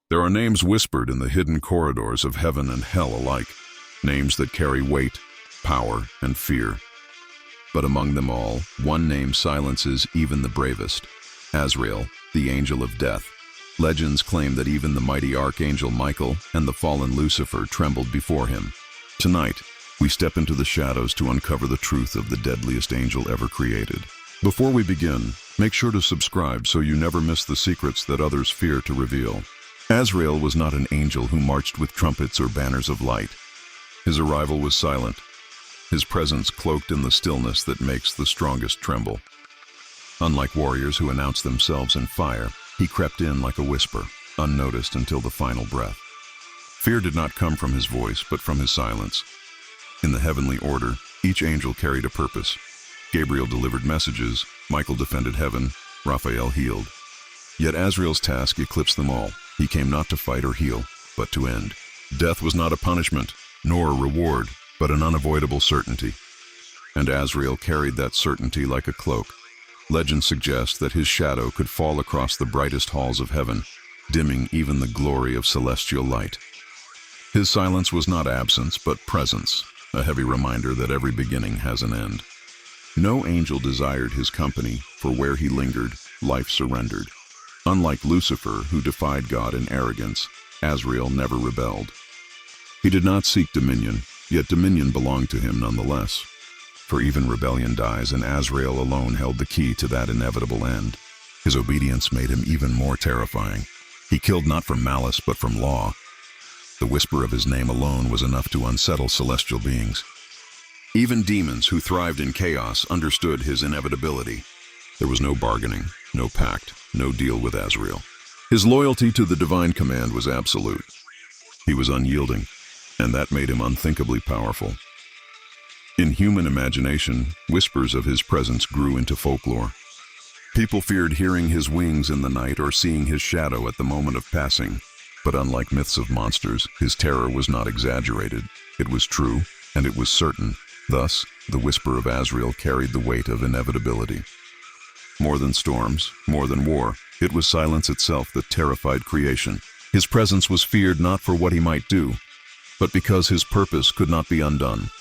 There are names whispered in the hidden corridors of heaven and hell alike, names that carry weight, power, and fear. But among them all, one name silences even the bravest: Azrael, the angel of death. Legends claim that even the mighty archangel Michael and the fallen Lucifer trembled before him. Tonight, we step into the shadows to uncover the truth of the deadliest angel ever created. Before we begin, make sure to subscribe so you never miss the secrets that others fear to reveal. Azrael was not an angel who marched with trumpets or banners of light. His arrival was silent, his presence cloaked in the stillness that makes the strongest tremble. Unlike warriors who announce themselves in fire, he crept in like a whisper, unnoticed until the final breath. Fear did not come from his voice, but from his silence. In the heavenly order, each angel carried a purpose. Gabriel delivered messages, Michael defended heaven, Raphael healed. Yet Azrael's task eclipsed them all. He came not to fight or heal, but to end. Death was not a punishment, nor a reward, but an unavoidable certainty. And Azrael carried that certainty like a cloak. Legend suggests that his shadow could fall across the brightest halls of heaven, dimming even the glory of celestial light. His silence was not absence, but presence, a heavy reminder that every beginning has an end. No angel desired his company, for where he lingered, life surrendered. Unlike Lucifer, who defied God in arrogance, Azrael never rebelled. He did not seek dominion, yet dominion belonged to him nonetheless. For even rebellion dies, and Azrael alone held the key to that inevitable end. His obedience made him even more terrifying. He killed not from malice, but from law. The whisper of his name alone was enough to unsettle celestial beings. Even demons who thrived in chaos understood his inevitability. There was no bargaining, no pact, no deal with Azrael. His loyalty to the divine command was absolute. He was unyielding, and that made him unthinkably powerful. In human imagination, whispers of his presence grew into folklore. People feared hearing his wings in the night or seeing his shadow at the moment of passing. But unlike myths of monsters, his terror was not exaggerated. It was true, and it was certain. Thus, the whisper of Azrael carried the weight of inevitability. More than storms, more than war, it was silence itself that terrified creation. His presence was feared not for what he might do, but because his purpose could not be undone.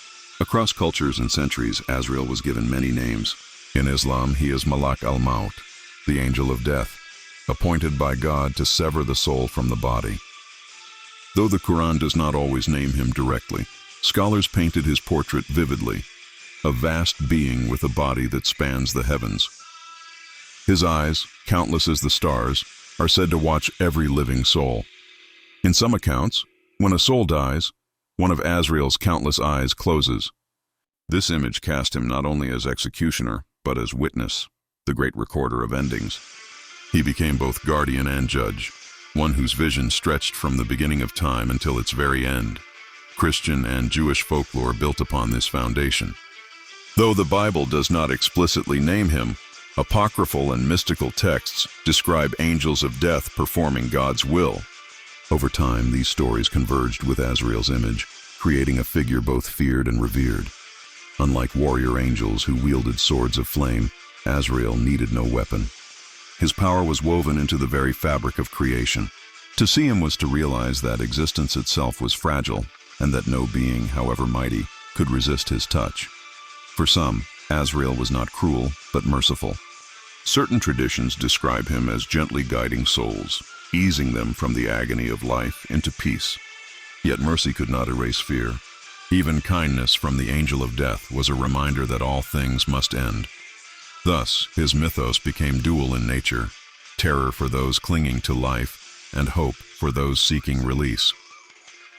Across cultures and centuries, Azrael was given many names. In Islam, he is Malak al-Maut, the angel of death, appointed by God to sever the soul from the body. Though the Quran does not always name him directly, scholars painted his portrait vividly, a vast being with a body that spans the heavens. His eyes, countless as the stars, are said to watch every living soul. In some accounts, when a soul dies, one of Azrael's countless eyes closes. This image cast him not only as executioner, but as witness, the great recorder of endings. He became both guardian and judge, one whose vision stretched from the beginning of time until its very end. Christian and Jewish folklore built upon this foundation. Though the Bible does not explicitly name him, apocryphal and mystical texts describe angels of death performing God's will. Over time, these stories converged with Azrael's image, creating a figure both feared and revered. Unlike warrior angels who wielded swords of flame, Azrael needed no weapon. His power was woven into the very fabric of creation. To see him was to realize that existence itself was fragile, and that no being, however mighty, could resist his touch. For some, Azrael was not cruel, but merciful. Certain traditions describe him as gently guiding souls, easing them from the agony of life into peace. Yet mercy could not erase fear. Even kindness from the angel of death was a reminder that all things must end. Thus, his mythos became dual in nature: terror for those clinging to life, and hope for those seeking release.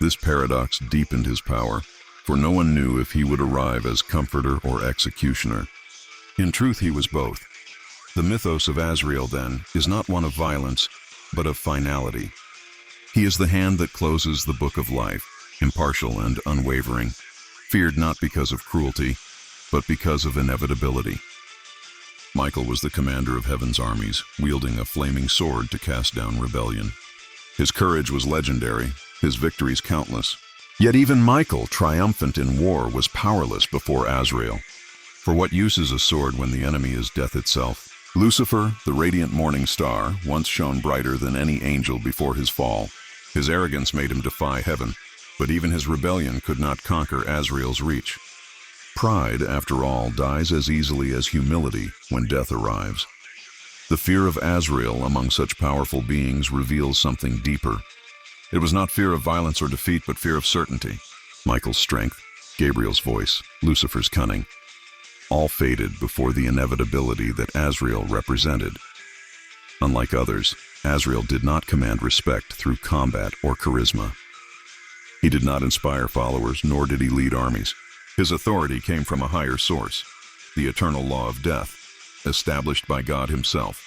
This paradox deepened his power, for no one knew if he would arrive as comforter or executioner. In truth, he was both. The mythos of Azrael, then, is not one of violence, but of finality. He is the hand that closes the book of life, impartial and unwavering, feared not because of cruelty, but because of inevitability. Michael was the commander of heaven's armies, wielding a flaming sword to cast down rebellion. His courage was legendary, his victories countless. Yet even Michael, triumphant in war, was powerless before Azrael. For what use is a sword when the enemy is death itself? Lucifer, the radiant morning star, once shone brighter than any angel before his fall. His arrogance made him defy heaven, but even his rebellion could not conquer Azrael's reach. Pride, after all, dies as easily as humility when death arrives. The fear of Azrael among such powerful beings reveals something deeper. It was not fear of violence or defeat, but fear of certainty. Michael's strength, Gabriel's voice, Lucifer's cunning, all faded before the inevitability that Azrael represented. Unlike others, Azrael did not command respect through combat or charisma. He did not inspire followers, nor did he lead armies. His authority came from a higher source, the eternal law of death, established by God himself.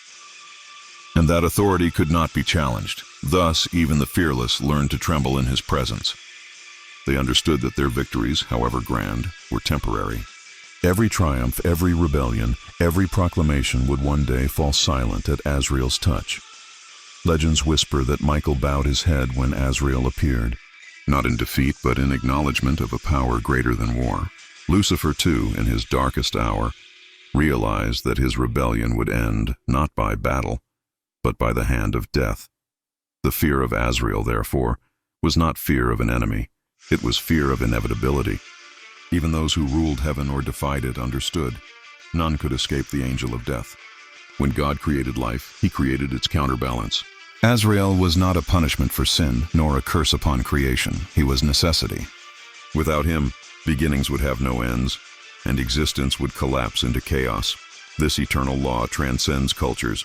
And that authority could not be challenged. Thus, even the fearless learned to tremble in his presence. They understood that their victories, however grand, were temporary. Every triumph, every rebellion, every proclamation would one day fall silent at Azrael's touch. Legends whisper that Michael bowed his head when Azrael appeared, not in defeat but in acknowledgement of a power greater than war. Lucifer, too, in his darkest hour, realized that his rebellion would end not by battle, but by the hand of death. The fear of Azrael, therefore, was not fear of an enemy. It was fear of inevitability. Even those who ruled heaven or defied it understood. None could escape the angel of death. When God created life, he created its counterbalance. Azrael was not a punishment for sin, nor a curse upon creation. He was necessity. Without him, beginnings would have no ends, and existence would collapse into chaos. This eternal law transcends cultures.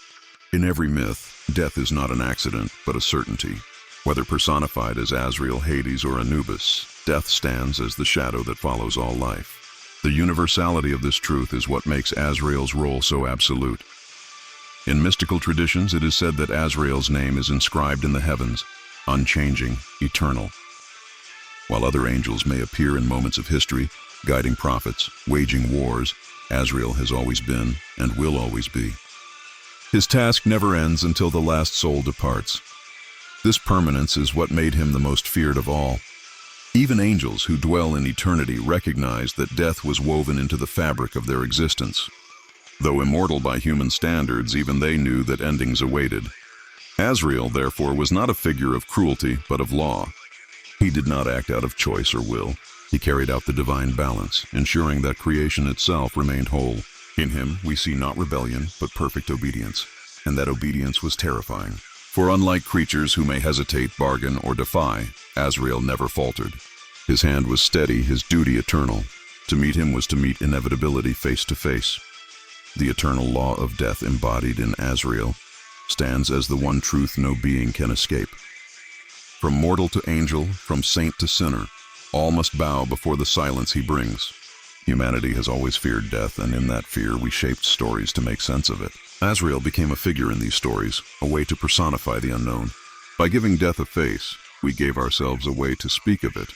In every myth, death is not an accident, but a certainty. Whether personified as Azrael, Hades, or Anubis, death stands as the shadow that follows all life. The universality of this truth is what makes Azrael's role so absolute. In mystical traditions, it is said that Azrael's name is inscribed in the heavens, unchanging, eternal. While other angels may appear in moments of history, guiding prophets, waging wars, Azrael has always been and will always be. His task never ends until the last soul departs. This permanence is what made him the most feared of all. Even angels who dwell in eternity recognize that death was woven into the fabric of their existence. Though immortal by human standards, even they knew that endings awaited. Azrael, therefore, was not a figure of cruelty, but of law. He did not act out of choice or will. He carried out the divine balance, ensuring that creation itself remained whole. In him, we see not rebellion, but perfect obedience, and that obedience was terrifying. For unlike creatures who may hesitate, bargain, or defy, Azrael never faltered. His hand was steady, his duty eternal. To meet him was to meet inevitability face to face. The eternal law of death embodied in Azrael stands as the one truth no being can escape. From mortal to angel, from saint to sinner, all must bow before the silence he brings. Humanity has always feared death, and in that fear we shaped stories to make sense of it. Azrael became a figure in these stories, a way to personify the unknown. By giving death a face, we gave ourselves a way to speak of it,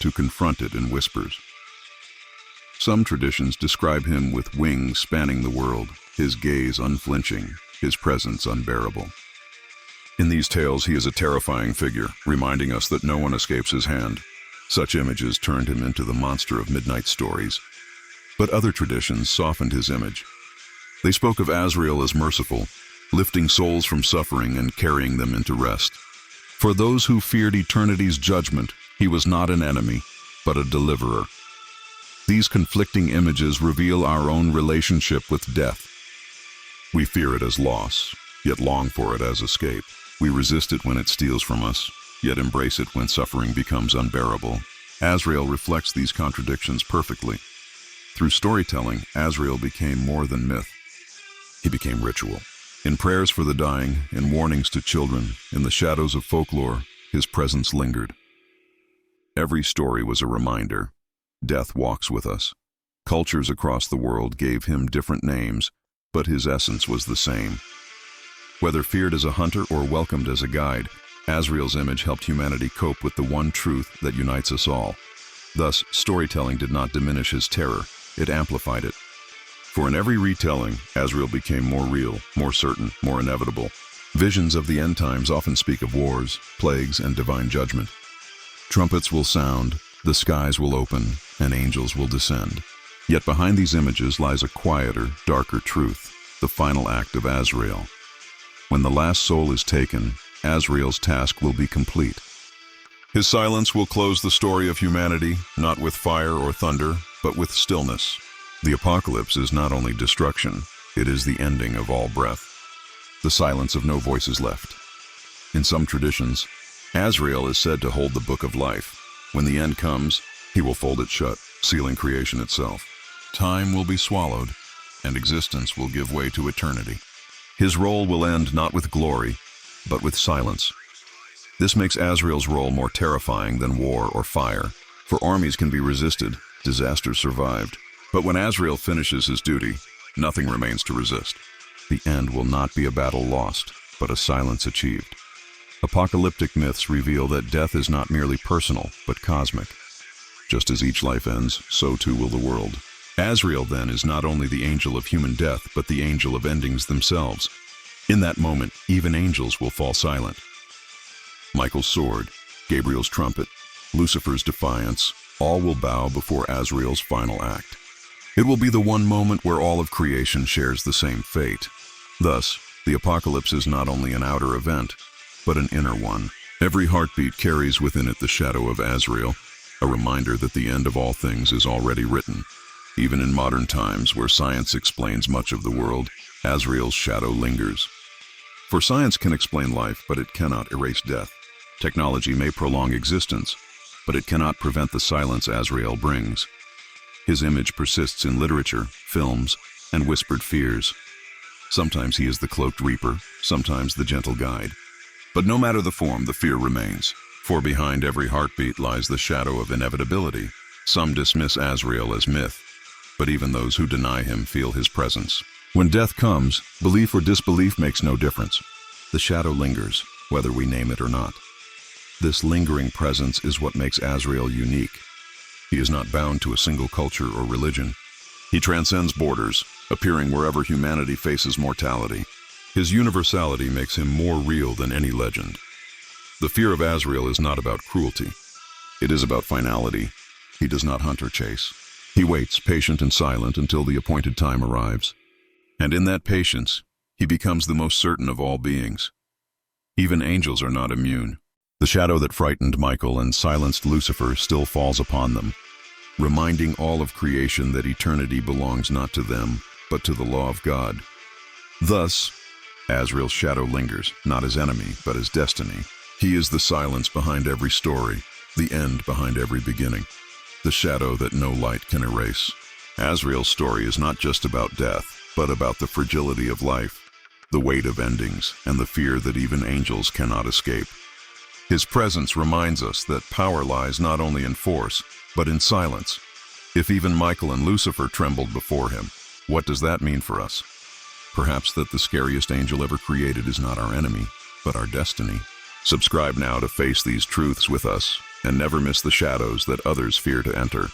to confront it in whispers. Some traditions describe him with wings spanning the world, his gaze unflinching, his presence unbearable. In these tales, he is a terrifying figure, reminding us that no one escapes his hand. Such images turned him into the monster of midnight stories. But other traditions softened his image. They spoke of Azrael as merciful, lifting souls from suffering and carrying them into rest. For those who feared eternity's judgment, he was not an enemy, but a deliverer. These conflicting images reveal our own relationship with death. We fear it as loss, yet long for it as escape. We resist it when it steals from us, yet embrace it when suffering becomes unbearable. Azrael reflects these contradictions perfectly. Through storytelling, Azrael became more than myth. He became ritual. In prayers for the dying, in warnings to children, in the shadows of folklore, his presence lingered. Every story was a reminder. Death walks with us. Cultures across the world gave him different names, but his essence was the same. Whether feared as a hunter or welcomed as a guide, Azrael's image helped humanity cope with the one truth that unites us all. Thus, storytelling did not diminish his terror, it amplified it. For in every retelling, Azrael became more real, more certain, more inevitable. Visions of the end times often speak of wars, plagues, and divine judgment. Trumpets will sound, the skies will open, and angels will descend. Yet behind these images lies a quieter, darker truth. the final act of Azrael. When the last soul is taken, Azrael's task will be complete. His silence will close the story of humanity, not with fire or thunder, but with stillness. The apocalypse is not only destruction, it is the ending of all breath. The silence of no voices left. In some traditions, Azrael is said to hold the book of life. When the end comes, he will fold it shut, sealing creation itself. Time will be swallowed, and existence will give way to eternity. His role will end not with glory, but with silence. This makes Azrael's role more terrifying than war or fire, for armies can be resisted, disasters survived. But when Azrael finishes his duty, nothing remains to resist. The end will not be a battle lost, but a silence achieved. Apocalyptic myths reveal that death is not merely personal, but cosmic. Just as each life ends, so too will the world. Azrael, then, is not only the angel of human death, but the angel of endings themselves. In that moment, even angels will fall silent. Michael's sword, Gabriel's trumpet, Lucifer's defiance, all will bow before Azrael's final act. It will be the one moment where all of creation shares the same fate. Thus, the apocalypse is not only an outer event, but an inner one. Every heartbeat carries within it the shadow of Azrael, a reminder that the end of all things is already written. Even in modern times, where science explains much of the world, Azrael's shadow lingers. For science can explain life, but it cannot erase death. Technology may prolong existence, but it cannot prevent the silence Azrael brings. His image persists in literature, films, and whispered fears. Sometimes he is the cloaked reaper, sometimes the gentle guide. But no matter the form, the fear remains, for behind every heartbeat lies the shadow of inevitability. Some dismiss Azrael as myth, but even those who deny him feel his presence. When death comes, belief or disbelief makes no difference. The shadow lingers, whether we name it or not. This lingering presence is what makes Azrael unique. He is not bound to a single culture or religion. He transcends borders, appearing wherever humanity faces mortality. His universality makes him more real than any legend. The fear of Azrael is not about cruelty. It is about finality. He does not hunt or chase. He waits, patient and silent, until the appointed time arrives. And in that patience, he becomes the most certain of all beings. Even angels are not immune. The shadow that frightened Michael and silenced Lucifer still falls upon them, reminding all of creation that eternity belongs not to them, but to the law of God. Thus, Azrael's shadow lingers, not as enemy, but as destiny. He is the silence behind every story, the end behind every beginning, the shadow that no light can erase. Azrael's story is not just about death, but about the fragility of life, the weight of endings, and the fear that even angels cannot escape. His presence reminds us that power lies not only in force, but in silence. If even Michael and Lucifer trembled before him, what does that mean for us? Perhaps that the scariest angel ever created is not our enemy, but our destiny. Subscribe now to face these truths with us, and never miss the shadows that others fear to enter.